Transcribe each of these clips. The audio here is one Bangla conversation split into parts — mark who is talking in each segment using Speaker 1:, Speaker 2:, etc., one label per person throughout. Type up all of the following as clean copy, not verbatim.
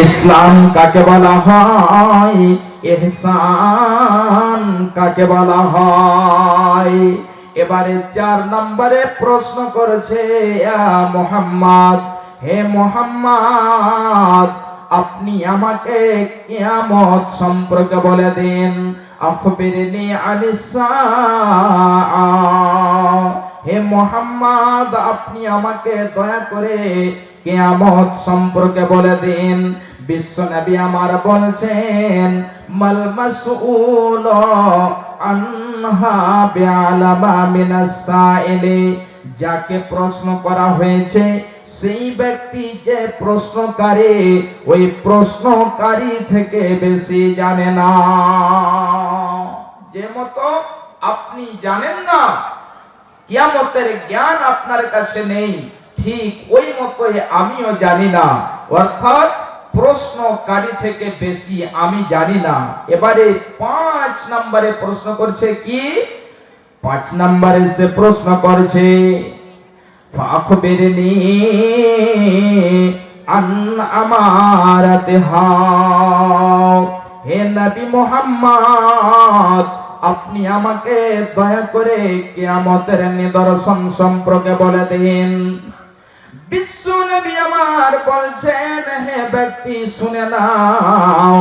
Speaker 1: ইসলাম কাকে বলা হয়, ইহসান কাকে বলা হয়। এবারে 4 নম্বরে প্রশ্ন করেছে, ইয়া মুহাম্মদ, হে মুহাম্মদ, আপনি আমাকে কিয়ামত সম্পর্কে বলে দিন। আখবিরনি আনিস সাআ, হে মুহাম্মদ, আপনি আমাকে দয়া করে কিয়ামত সম্পর্কে বলে দিন। বিশ্ব নবী আমার বলছেন, মাল মাসউল আনহা বিআলামা মিনাস সাইলি, যাকে প্রশ্ন করা হয়েছে সেই ব্যক্তি যে প্রশ্নকারী, ওই প্রশ্নকারী থেকে বেশি জানে না। যে মতো আপনি জানেন না, কিয়ামতের জ্ঞান আপনার কাছে নেই, ঠিক ওই মতোই আমিও জানি না, অর্থাৎ প্রশ্নকারী থেকে বেশি আমি জানি না। এবারে 5 নম্বরে প্রশ্ন করছে কি, 5 নম্বরে সে প্রশ্ন করছে, ফাখবিরনি আন আমারাতিহা, হে নবী মুহাম্মদ, আপনি আমাকে দয়া করে কিয়ামতের নিদর্শন সম্পর্কে বলে দিন। বিশ্ব নবী আমার বলছেন, হে ব্যক্তি শুনে নাও,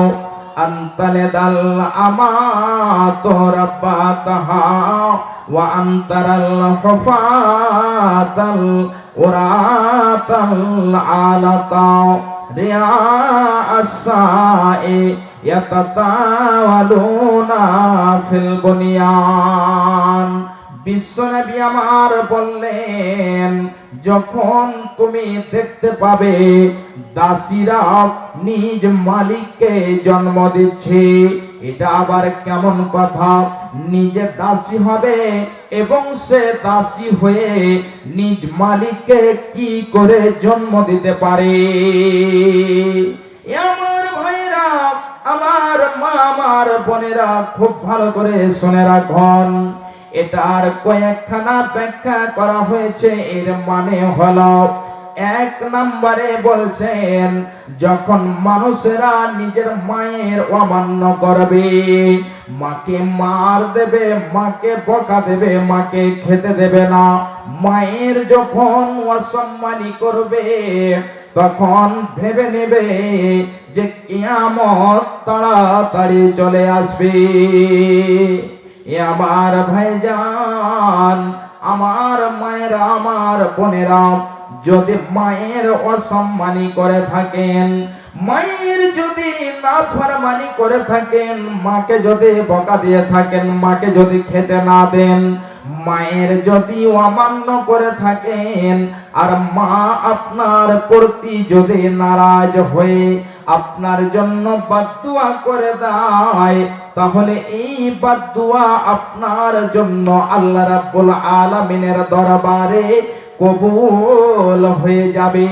Speaker 1: আনতালিদাল আমাতু রাব্বাতাহা ওয়া আনতারাল হুফাতাল উরাতাল আলাতা রিয়া আস-সাই ইয়াতাতাওয়ালুনা ফিল বুনিয়ান। বিশ্বনবী আমার বললেন, যখন তুমি দেখতে পাবে দাসীরা নিজ মালিককে জন্ম দিচ্ছে, এটা আবার কেমন কথা? নিজে দাসী হবে এবং সে দাসী হয়ে নিজ মালিককে কি করে জন্ম দিতে পারে? আমার ভাইরা, আমার মা, আমার বোনেরা, খুব ভালো করে শুনে রাখুন। এটার কয়েকখানা ব্যাখ্যা করা হয়েছে। এর মানে হলো, 1 নম্বরে বলছেন, যখন মানুষেরা নিজের মায়ের অমান্য করবে, মাকে মার দেবে, মাকে বকা দেবে, মাকে খেতে দেবে না, মায়ের যখন অসম্মানী করবে, তখন ভেবে নেবে যে কিয়ামত তাড়াতাড়ি চলে আসবে। আমার ভাইজান, আমার মায়েরা, আমার বোনেরা, যদি মায়ের অসম্মানী করে থাকেন, মায়ের যদি নাফরমানি করে থাকেন, মাকে যদি বকা দিয়ে থাকেন, মাকে যদি খেতে না দেন, মায়ের যদি অমান্য করে থাকেন, আর মা আপনার প্রতি যদি নারাজ হয়ে আপনার জন্য বদদুয়া করে দেয়, তাহলে এই বদদুয়া আপনার জন্য আল্লাহ রাব্বুল আলামিনের দরবারে কবুল হয়ে যাবে।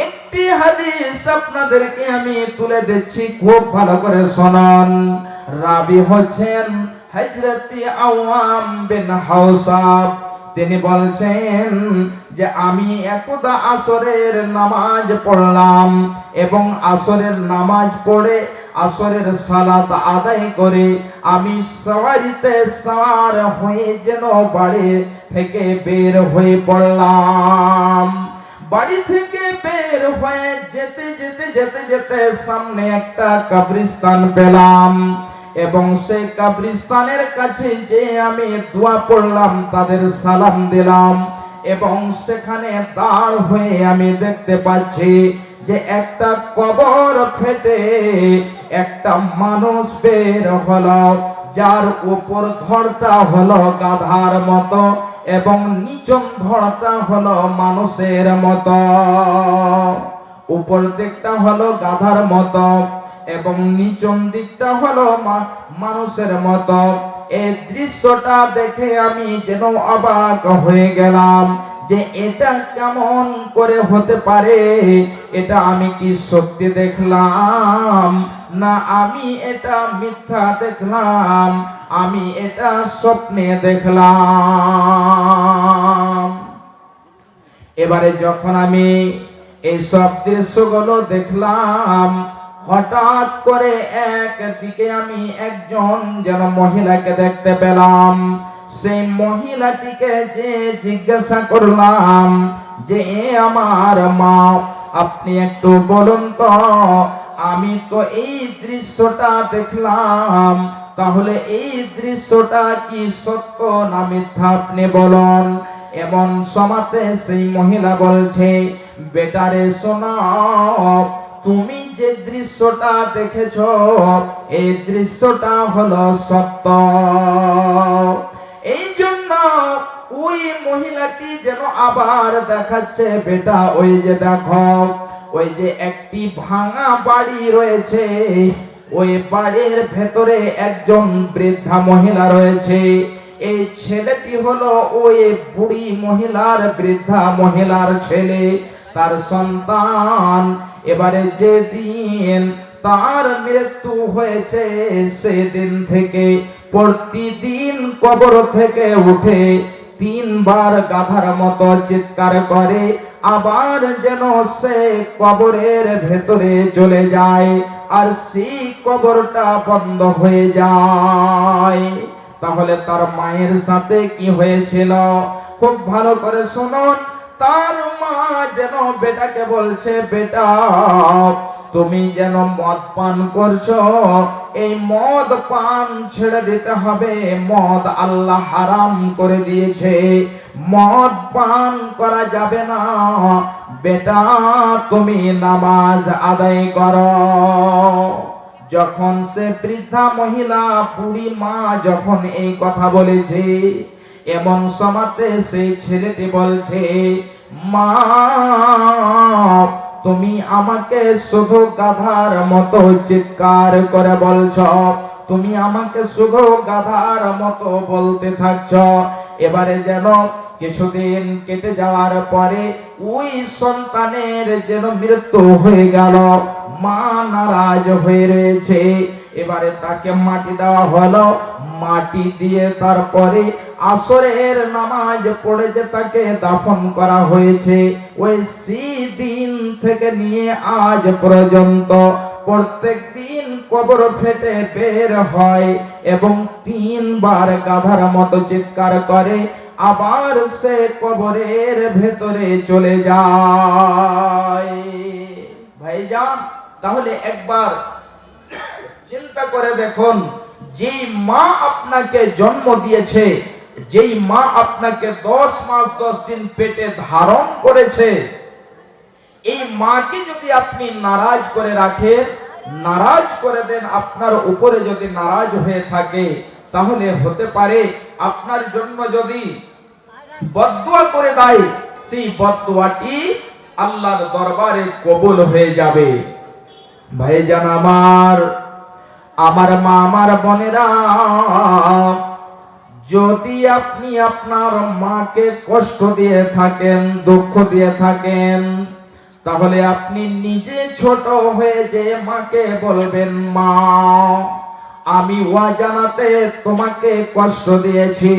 Speaker 1: একটি হাদিস আপনাদেরকে আমি তুলে দিচ্ছি, খুব ভালো করে শুনুন। রাবী হচ্ছেন হযরত আওয়াম বিন হাওসাব। তিনি বলছেন যে আমি একদা আসরের নামাজ পড়লাম এবং আসরের নামাজ পড়ে আসরের সালাত আদায় করে আমি সওয়ারিতে সওয়ার হয়ে যেন বাড়ি থেকে বের হয়ে পড়লাম। বাড়ি থেকে বের হয়ে যেতে যেতে যেতে যেতে সামনে একটা কবরস্থান পেলাম এবং সেই কবরস্থানের কাছে যে আমি দোয়া পড়লাম, তাদের সালাম দিলাম এবং সেখানে দাঁড় হয়ে আমি দেখতে পাচ্ছি যে একটা কবর ফেটে একটা মানুষ বের হলো, যার উপর ধরটা হলো গাধার মতো এবং নিচন ধরটা হলো মানুষের মতো। উপর দিকটা হলো গাধার মতো এবং নিচন দিকটা হলো মানুষের মতো। এই দৃশ্যটা দেখে আমি যেন অবাক হয়ে গেলাম যে এটা কেমন করে হতে পারে? এটা আমি কি সত্যি দেখলাম, না আমি এটা মিথ্যা দেখলাম, আমি এটা স্বপ্নে দেখলাম? এবারে যখন আমি এই সব দৃশ্যগুলো দেখলাম। হঠাৎ করে একদিকে আমি একজন যেন মহিলাকে দেখতে পেলাম। সেই মহিলাটিকে যে জিজ্ঞাসা করলাম যে এ আমার মা, আপনি একটু বলুন তো, আমি তো এই দৃশ্যটা দেখলাম, তাহলে এই দৃশ্যটা কি সত্য না মিথ্যা আপনি বলুন। এমন সমাতে সেই মহিলা বলছে, বেটারে শোনাও, তুমি যে দৃশ্যটা দেখেছো এই দৃশ্যটা হলো সত্য। এই জন্য ওই মহিলাটি যেন আবার দেখাচ্ছে, বেটা ওই যে দেখো, ওই যে একটি ভাঙা বাড়ি রয়েছে, ওই বাড়ির ভেতরে একজন বৃদ্ধা মহিলা রয়েছে। এই ছেলেটি হলো ওই বুড়ি মহিলার, বৃদ্ধা মহিলার ছেলে, তার সন্তান। এবারে যেদিন তার মৃত্যু হয়েছে সেদিন থেকে প্রতিদিন কবর থেকে উঠে 3 বার গাধার মতো চিৎকার করে, আবার যেন সে কবরের ভেতরে চলে যায় আর সেই কবরটা বন্ধ হয়ে যায়। তাহলে তার মায়ের সাথে কি হয়েছিল খুব ভালো করে শুনুন। তার মা যেন বেটাকে বলছে, বেটা তুমি যেন মদ পান করছো, এই মদ পান ছেড়ে দিতে হবে, মদ আল্লাহ হারাম করে দিয়েছে, মদ পান করা যাবে না, বেটা তুমি নামাজ আদায় করো। যখন সে বৃদ্ধা মহিলা, বুড়ি মা যখন এই কথা বলেছে, এমন সময়তে সেই ছেলেটি বলছে, মা তুমি আমাকে শুধু গাধার মতো চিৎকার করে বলছো, তুমি আমাকে শুধু গাধার মতো বলতে থাকছ। এবারে যেন কিছুদিন কেটে যাওয়ার পরে ওই সন্তানের যেন মৃত্যু হয়ে গেল, মা নারাজ হয়ে রয়েছে। এবারে তাকে মাটি দেওয়া হলো, মাটি দিয়ে তারপরে আসরের নামাজ পড়ে যে তাকে দাফন করা হয়েছে। ওই দিন থেকে নিয়ে আজ পর্যন্ত প্রত্যেক দিন কবর ফেটে বের হয় এবং 3 বার গাধার মতো চিৎকার করে, আবার সে কবরের ভেতরে চলে যায়। ভাইজান, তাহলে একবার চিন্তা করে দেখুন, যেই মা আপনাকে জন্ম দিয়েছে, যেই মা আপনাকে 10 মাস 10 দিন পেটে ধারণ করেছে, এই মাকে যদি আপনি নারাজ করে রাখেন, নারাজ করে দেন, আপনার উপরে যদি নারাজ হয়ে থাকে, তাহলে হতে পারে আপনার জন্য যদি বদদুয়া করে দেয়, সেই বদদুয়াটি আল্লাহর দরবারে কবুল হয়ে যাবে। ভাইজান আমার মা, আমার বোনেরা, যদি আপনি আপনার মাকে কষ্ট দিয়ে থাকেন, দুঃখ দিয়ে থাকেন, তাহলে আপনি নিজে ছোট হয়ে যে মাকে বলবেন, মা আমি অজানাতে তোমাকে কষ্ট দিয়েছি,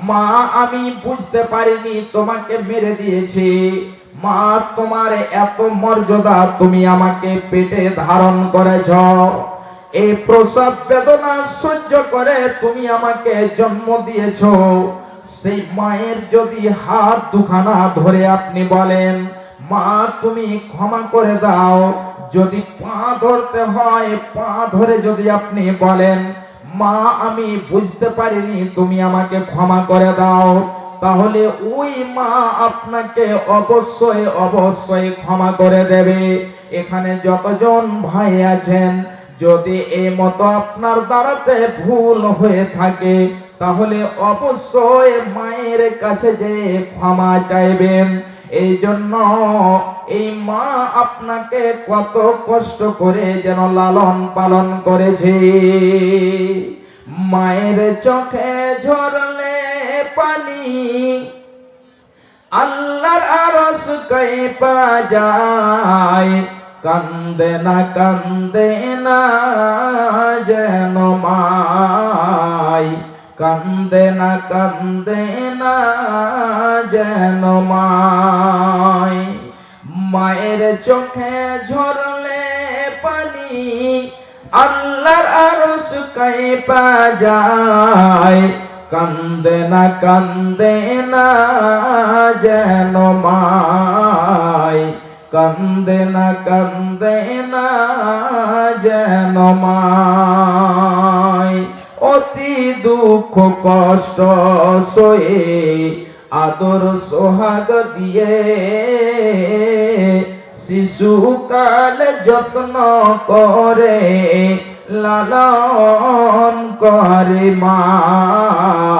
Speaker 1: মা আমি বুঝতে পারিনি তোমাকে মেরে দিয়েছি, মা তোমার এত মর্যাদা, তুমি আমাকে পেটে ধারণ করেছ, এই প্রসব বেদনা সহ্য করে তুমি আমাকে জন্ম দিয়েছ। সেই মায়ের যদি হাত দুখানা ধরে আপনি বলেন, মা তুমি ক্ষমা করে দাও, যদি পা ধরতে হয় পা ধরে যদি আপনি বলেন, মা আমি বুঝতে পারিনি তুমি আমাকে ক্ষমা করে দাও, তাহলে ওই মা আপনাকে অবশ্যই অবশ্যই ক্ষমা করে দেবে। এখানে যতজন ভাই আছেন, যদি এই মতো আপনার দ্বারাতে ভুল হয়ে থাকে, তাহলে অবশ্যই মায়ের কাছে যে ক্ষমা চাইবেন। এই জন্য এই মা আপনাকে কত কষ্ট করে যেন লালন পালন করেছে। মায়ের চোখে ঝরলে পানি, আল্লাহর আরশ কাঁপা যায়, কান্দে না যেন মাই, কান্দে না যেন মাই। মায়ের চোখে ঝরলে পানি আল্লাহর আরশ কাঁপা যায়। কান্দে না যেন মায়, কান্দে না যেন মায়। অতি দুঃখ কষ্ট সয়ে আদর সোহাগ দিয়ে শিশুকাল যত্ন করে লালন করে মায়,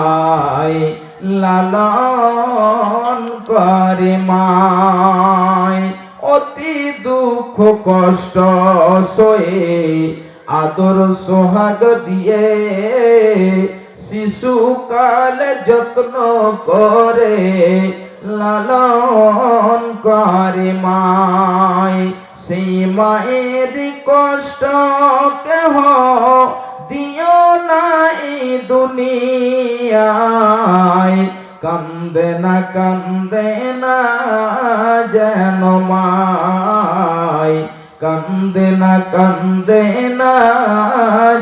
Speaker 1: লালন করে মায়। অতি দুঃখ কষ্ট সয়ে আদর সোহাগ দিয়ে শিশুকাল যত্ন করে লালন করে মায়। সেই মায়ের কষ্ট কেহ দিও না এই দুনিয়ায়। কান্দে না যেন মায়, কান্দে না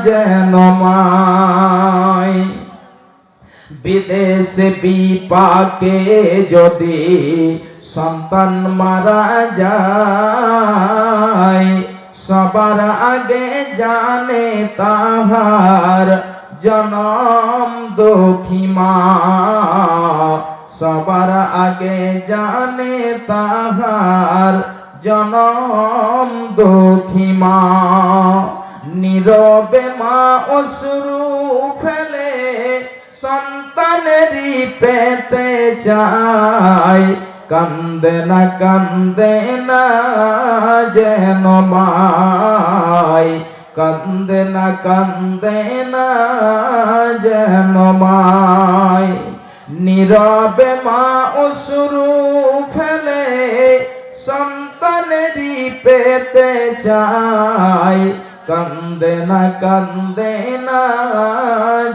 Speaker 1: যেন মায়। বিদেশে বিপাকে যদি সন্তান মারা যায়, সবার আগে জানে তাহার জনম দুঃখী মা। সবার আগে জানে তাহার জনম দুঃখী মা। নীরবে মা অশ্রু ফেলে সন্তানেরই পেতে চায়। কান্দে না যেন মায়, কান্দে না যেন মায়। নীরবে মা অশ্রু ফেলে সন্তানেরই পেতে চায়। কান্দে না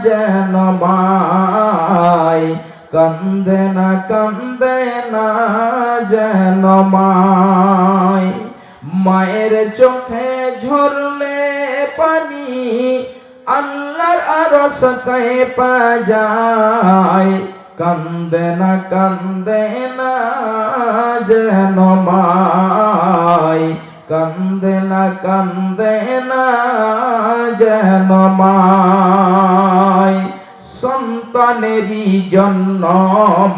Speaker 1: যেন মায়, কান্দে না যেন মায়। মায়ের চোখে ঝরলে পানি আল্লাহর আরশ কাঁপা যায়। কান্দে না যেন মায়, কান্দে না যেন মায়। সন্তানেরই জন্য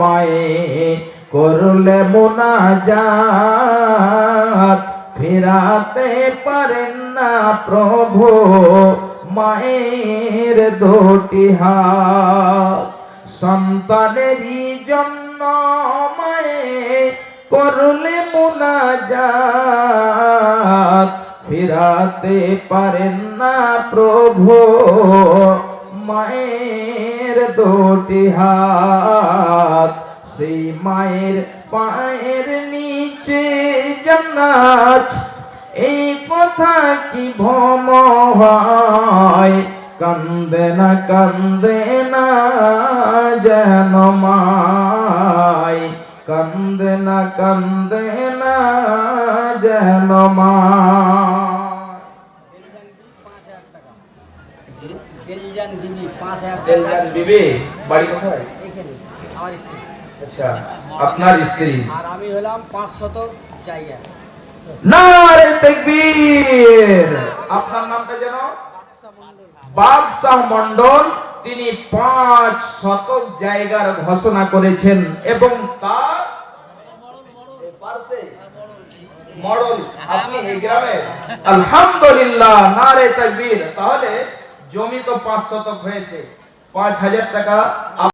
Speaker 1: মায়ে করলে মুনাজাত, ফেরাতে পারেন না প্রভু মায়ের দুটি হাত। সন্তানেরই জন্য মায়ে করলে মুনাজাত, ফেরাতে পারেন না প্রভু মায়ের দুটি হাত। সেই মায়ের পায়ের নিচে জান্নাত, এই কথা কি ভ্রম হয়। কান্দে না যেন মায়, কান্দে না যেন মায়।
Speaker 2: দিলজান বিবি 5000
Speaker 1: দিলজান বিবি বাড়ি কোথায়?
Speaker 2: এখানে আমার স্ত্রী।
Speaker 1: আচ্ছা, আপনার স্ত্রী।
Speaker 2: আর আমি হলাম 500 জায়গা।
Speaker 1: নারে তাকবীর। আপনার নামটা যেন? বাদশাহ মণ্ডল। তিনি 5 শতক জায়গার ঘোষণা করেছেন এবং তার পার্শ্বে মডল আপনি এই গ্রামে। আলহামদুলিল্লাহ, নারে তাকবীর। তাহলে জমি তো 5 শতক হয়েছে, 5000 টাকা